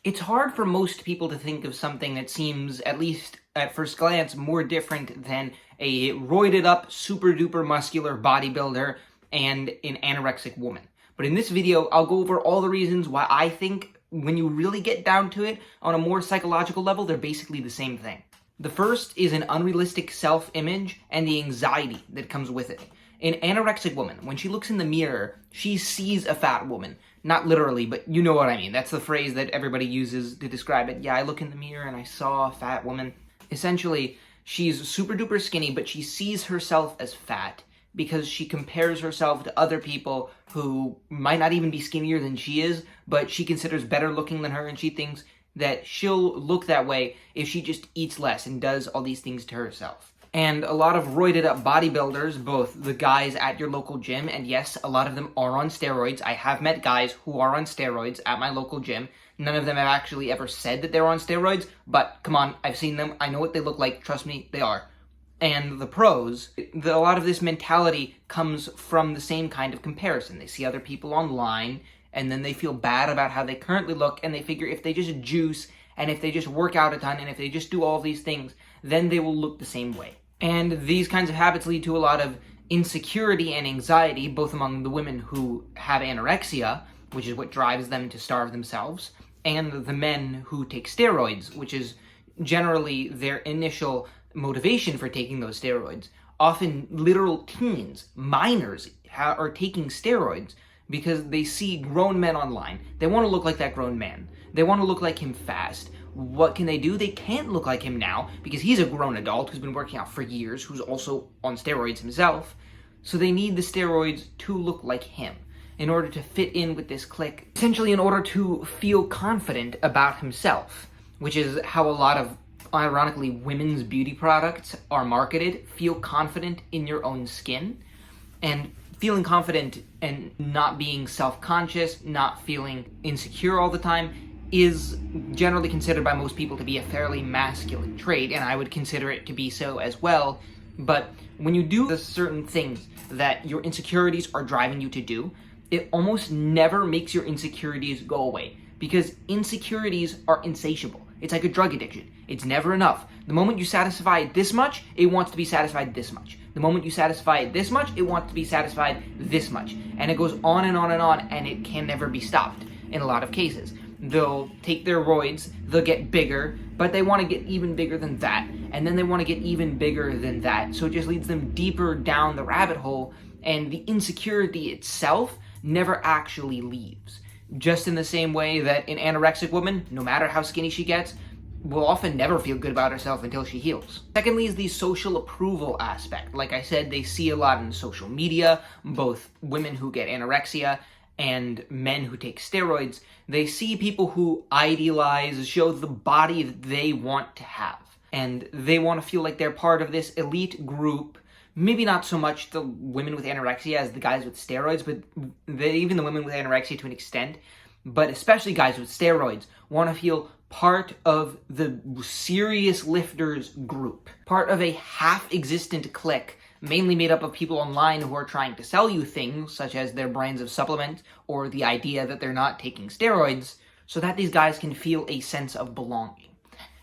It's hard for most people to think of something that seems, at least at first glance, more different than a roided up, super duper muscular bodybuilder and an anorexic woman. But in this video, I'll go over all the reasons why I think, when you really get down to it, on a more psychological level, they're basically the same thing. The first is an unrealistic self-image and the anxiety that comes with it. An anorexic woman, when she looks in the mirror, she sees a fat woman. Not literally, but you know what I mean. That's the phrase that everybody uses to describe it. Yeah, I look in the mirror and I saw a fat woman. Essentially, she's super duper skinny, but she sees herself as fat because she compares herself to other people who might not even be skinnier than she is, but she considers better looking than her, and she thinks that she'll look that way if she just eats less and does all these things to herself. And a lot of roided up bodybuilders, both the guys at your local gym, and yes, a lot of them are on steroids. I have met guys who are on steroids at my local gym. None of them have actually ever said that they're on steroids, but come on, I've seen them. I know what they look like. Trust me, they are. And the pros, a lot of this mentality comes from the same kind of comparison. They see other people online, and then they feel bad about how they currently look, and they figure if they just juice, and if they just work out a ton, and if they just do all these things, then they will look the same way. And these kinds of habits lead to a lot of insecurity and anxiety, both among the women who have anorexia, which is what drives them to starve themselves, and the men who take steroids, which is generally their initial motivation for taking those steroids. Often literal teens, minors, are taking steroids because they see grown men online. They want to look like that grown man. They want to look like him fast. What can they do? They can't look like him now because he's a grown adult who's been working out for years, who's also on steroids himself. So they need the steroids to look like him in order to fit in with this clique, essentially in order to feel confident about himself, which is how a lot of, ironically, women's beauty products are marketed. Feel confident in your own skin. And feeling confident and not being self-conscious, not feeling insecure all the time, is generally considered by most people to be a fairly masculine trait, and I would consider it to be so as well. But when you do the certain things that your insecurities are driving you to do, it almost never makes your insecurities go away, because insecurities are insatiable. It's like a drug addiction. It's never enough. The moment you satisfy it this much, it wants to be satisfied this much. The moment you satisfy it this much, it wants to be satisfied this much. And it goes on and on and on, and it can never be stopped in a lot of cases. They'll take their roids, they'll get bigger, but they want to get even bigger than that, and then they want to get even bigger than that. So it just leads them deeper down the rabbit hole, and the insecurity itself never actually leaves. Just in the same way that an anorexic woman, no matter how skinny she gets, will often never feel good about herself until she heals. Secondly is the social approval aspect. Like I said, they see a lot in social media, both women who get anorexia and men who take steroids. They see people who idealize, show the body that they want to have. And they want to feel like they're part of this elite group. Maybe not so much the women with anorexia as the guys with steroids, but even the women with anorexia to an extent, but especially guys with steroids, want to feel part of the serious lifters group, part of a half-existent clique, mainly made up of people online who are trying to sell you things, such as their brands of supplement, or the idea that they're not taking steroids, so that these guys can feel a sense of belonging.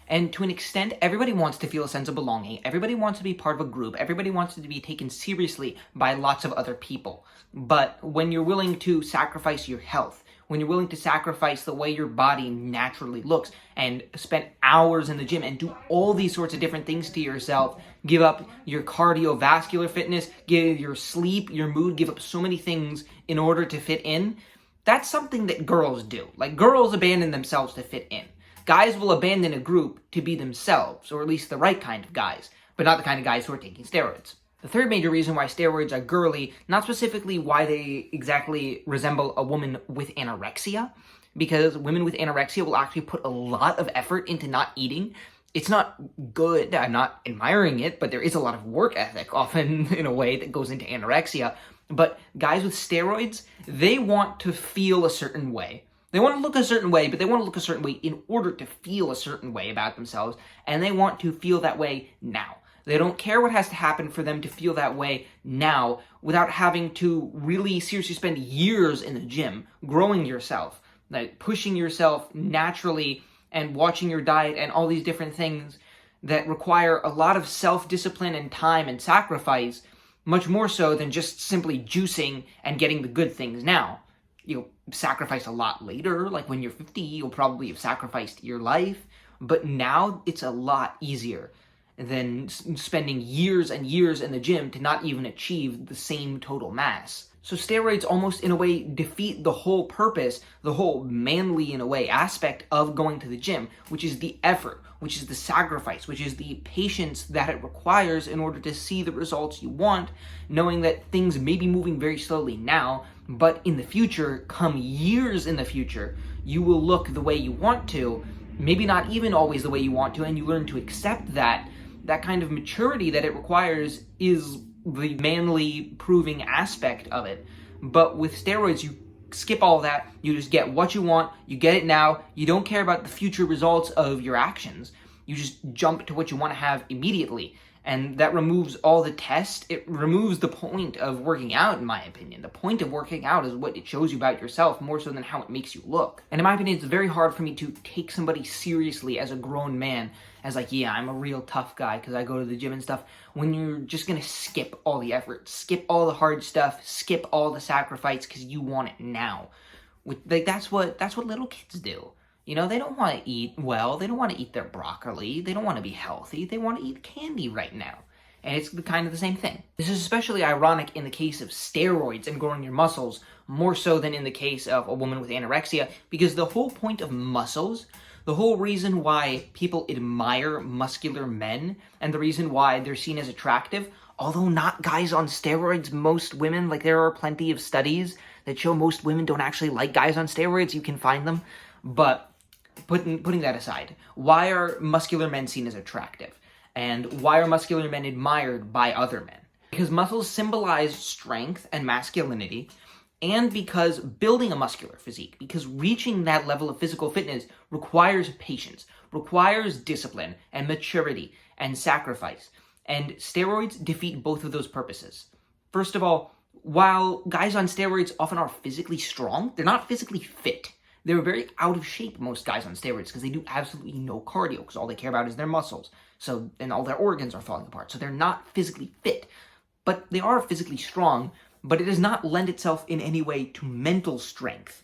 And to an extent, everybody wants to feel a sense of belonging. Everybody wants to be part of a group. Everybody wants to be taken seriously by lots of other people. But when you're willing to sacrifice your health, when you're willing to sacrifice the way your body naturally looks and spend hours in the gym and do all these sorts of different things to yourself, give up your cardiovascular fitness, give your sleep, your mood, give up so many things in order to fit in, that's something that girls do. Like, girls abandon themselves to fit in. Guys will abandon a group to be themselves, or at least the right kind of guys, but not the kind of guys who are taking steroids. The third major reason why steroids are girly, not specifically why they exactly resemble a woman with anorexia, because women with anorexia will actually put a lot of effort into not eating. It's not good, I'm not admiring it, but there is a lot of work ethic, often in a way, that goes into anorexia. But guys with steroids, they want to feel a certain way. They want to look a certain way, but they want to look a certain way in order to feel a certain way about themselves, and they want to feel that way now. They don't care what has to happen for them to feel that way now without having to really seriously spend years in the gym growing yourself. like pushing yourself naturally and watching your diet and all these different things that require a lot of self-discipline and time and sacrifice, much more so than just simply juicing and getting the good things now. You'll sacrifice a lot later, like when you're 50, you'll probably have sacrificed your life, but now it's a lot easier than spending years and years in the gym to not even achieve the same total mass. So steroids almost in a way defeat the whole purpose, the whole manly in a way aspect of going to the gym, which is the effort, which is the sacrifice, which is the patience that it requires in order to see the results you want, knowing that things may be moving very slowly now, but in the future, come years in the future, you will look the way you want to, maybe not even always the way you want to, and you learn to accept that kind of maturity that it requires is the manly proving aspect of it. But with steroids, you skip all that. You just get what you want. You get it now. You don't care about the future results of your actions. You just jump to what you want to have immediately. And that removes all the tests. It removes the point of working out, in my opinion. The point of working out is what it shows you about yourself more so than how it makes you look. And in my opinion, it's very hard for me to take somebody seriously as a grown man, as like, yeah, I'm a real tough guy because I go to the gym and stuff, when you're just going to skip all the effort, skip all the hard stuff, skip all the sacrifice because you want it now. Like that's what little kids do. You know, they don't want to eat well. They don't want to eat their broccoli. They don't want to be healthy. They want to eat candy right now. And it's kind of the same thing. This is especially ironic in the case of steroids and growing your muscles, more so than in the case of a woman with anorexia, because the whole point of muscles, the whole reason why people admire muscular men, and the reason why they're seen as attractive, although not guys on steroids, most women, like there are plenty of studies that show most women don't actually like guys on steroids, you can find them, but putting that aside, why are muscular men seen as attractive? And why are muscular men admired by other men? Because muscles symbolize strength and masculinity, and because building a muscular physique, because reaching that level of physical fitness requires patience, requires discipline and maturity and sacrifice. And steroids defeat both of those purposes. First of all, while guys on steroids often are physically strong, they're not physically fit. They're very out of shape, most guys on steroids, because they do absolutely no cardio, because all they care about is their muscles. So, and all their organs are falling apart. So they're not physically fit, but they are physically strong, but it does not lend itself in any way to mental strength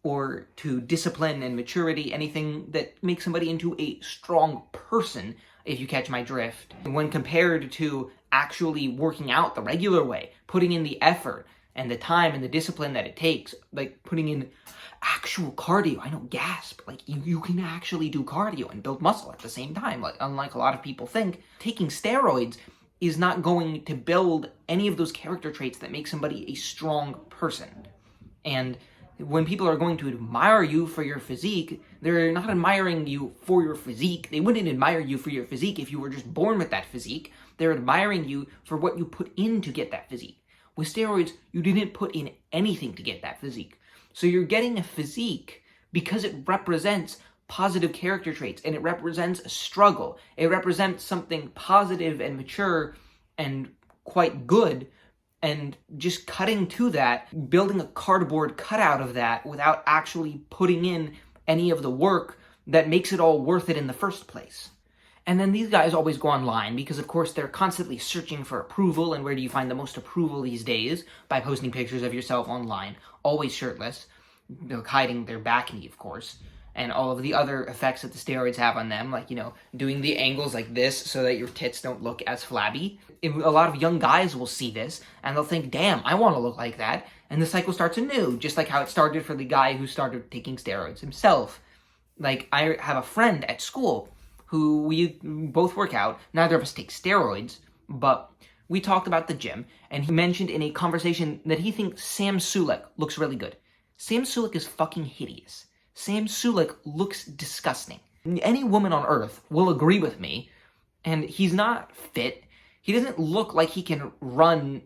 or to discipline and maturity, anything that makes somebody into a strong person, if you catch my drift. When compared to actually working out the regular way, putting in the effort and the time and the discipline that it takes, like putting in actual cardio. I know, gasp. Like, you can actually do cardio and build muscle at the same time. Like, unlike a lot of people think, taking steroids is not going to build any of those character traits that make somebody a strong person. And when people are going to admire you for your physique, they're not admiring you for your physique. They wouldn't admire you for your physique if you were just born with that physique. They're admiring you for what you put in to get that physique. With steroids, you didn't put in anything to get that physique. So you're getting a physique because it represents positive character traits, and it represents a struggle. It represents something positive and mature and quite good, and just cutting to that, building a cardboard cutout of that without actually putting in any of the work that makes it all worth it in the first place. And then these guys always go online because, of course, they're constantly searching for approval. And where do you find the most approval these days? By posting pictures of yourself online, always shirtless, hiding their back knee, of course, and all of the other effects that the steroids have on them, like, you know, doing the angles like this so that your tits don't look as flabby. A lot of young guys will see this, and they'll think, damn, I want to look like that. And the cycle starts anew, just like how it started for the guy who started taking steroids himself. Like, I have a friend at school who we both work out. Neither of us take steroids, but we talked about the gym, and he mentioned in a conversation that he thinks Sam Sulek looks really good. Sam Sulek is fucking hideous. Sam Sulek looks disgusting. Any woman on earth will agree with me, and he's not fit. He doesn't look like he can run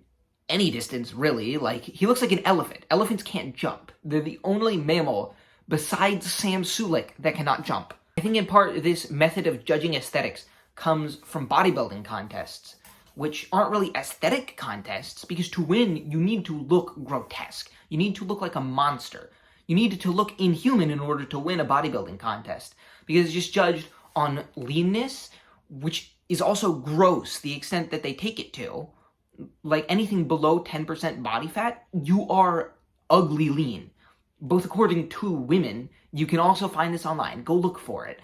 any distance, really. Like, he looks like an elephant. Elephants can't jump. They're the only mammal besides Sam Sulek that cannot jump. I think in part this method of judging aesthetics comes from bodybuilding contests, which aren't really aesthetic contests, because to win, you need to look grotesque. You need to look like a monster. You need to look inhuman in order to win a bodybuilding contest, because it's just judged on leanness, which is also gross, the extent that they take it to. Like anything below 10% body fat, you are ugly lean. Both according to women, you can also find this online. Go look for it.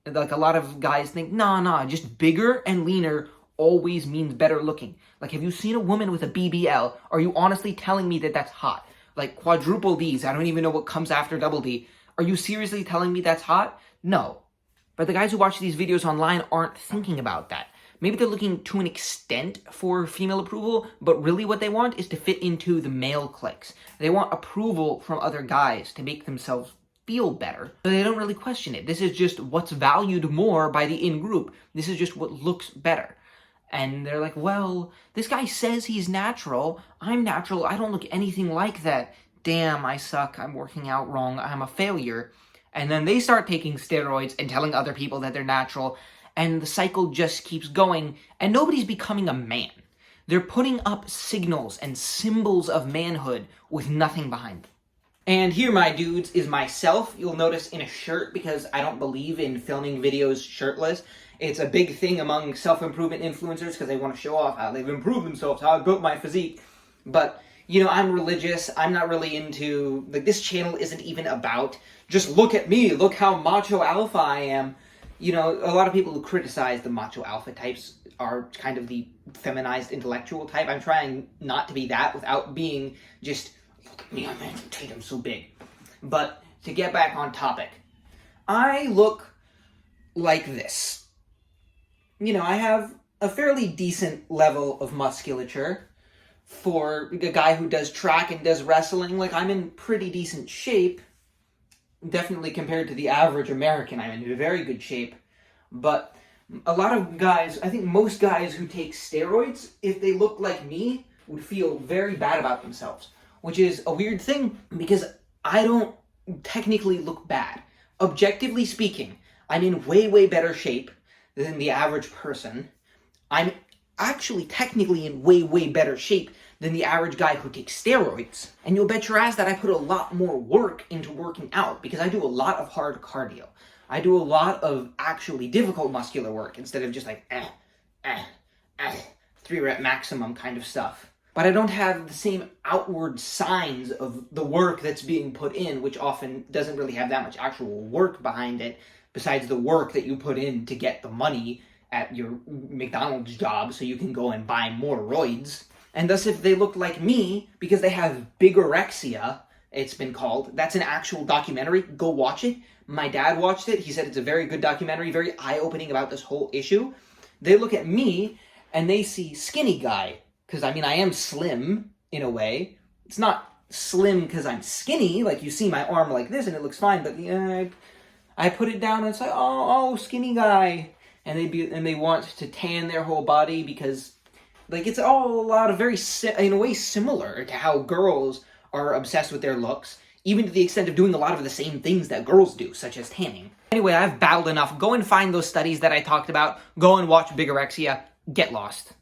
Like a lot of guys think, nah, just bigger and leaner always means better looking. Like, have you seen a woman with a BBL? Are you honestly telling me that that's hot? Like quadruple Ds, I don't even know what comes after double D. Are you seriously telling me that's hot? No. But the guys who watch these videos online aren't thinking about that. Maybe they're looking to an extent for female approval, but really what they want is to fit into the male cliques. They want approval from other guys to make themselves feel better. So they don't really question it. This is just what's valued more by the in-group. This is just what looks better. And they're like, well, this guy says he's natural. I'm natural. I don't look anything like that. Damn, I suck. I'm working out wrong. I'm a failure. And then they start taking steroids and telling other people that they're natural. And the cycle just keeps going. And nobody's becoming a man. They're putting up signals and symbols of manhood with nothing behind them. And here, my dudes, is myself. You'll notice in a shirt because I don't believe in filming videos shirtless. It's a big thing among self-improvement influencers because they want to show off how they've improved themselves, how I built my physique. But, you know, I'm religious. I'm not really into, like, this channel isn't even about, just look at me, look how macho alpha I am. You know, a lot of people who criticize the macho alpha types are kind of the feminized intellectual type. I'm trying not to be that without being just, look at me, I'm Tatum so big. But to get back on topic, I look like this. You know, I have a fairly decent level of musculature for a guy who does track and does wrestling. Like, I'm in pretty decent shape. Definitely compared to the average American, I'm in very good shape. But a lot of guys, I think most guys who take steroids, if they look like me, would feel very bad about themselves. Which is a weird thing, because I don't technically look bad. Objectively speaking, I'm in way better shape than the average person. I'm actually technically in way better shape than the average guy who takes steroids. And you'll bet your ass that I put a lot more work into working out because I do a lot of hard cardio. I do a lot of actually difficult muscular work instead of just like 3-rep maximum kind of stuff. But I don't have the same outward signs of the work that's being put in, which often doesn't really have that much actual work behind it, besides the work that you put in to get the money at your McDonald's job so you can go and buy more roids. And thus, if they look like me, because they have bigorexia, it's been called, that's an actual documentary, go watch it. My dad watched it, he said it's a very good documentary, very eye-opening about this whole issue. They look at me, and they see skinny guy, because I mean, I am slim, in a way. It's not slim because I'm skinny, like you see my arm like this and it looks fine, but I put it down and it's like, oh, skinny guy. And they want to tan their whole body because, like, it's all a lot of very, in a way, similar to how girls are obsessed with their looks, even to the extent of doing a lot of the same things that girls do, such as tanning. Anyway, I've babbled enough. Go and find those studies that I talked about. Go and watch Bigorexia. Get lost.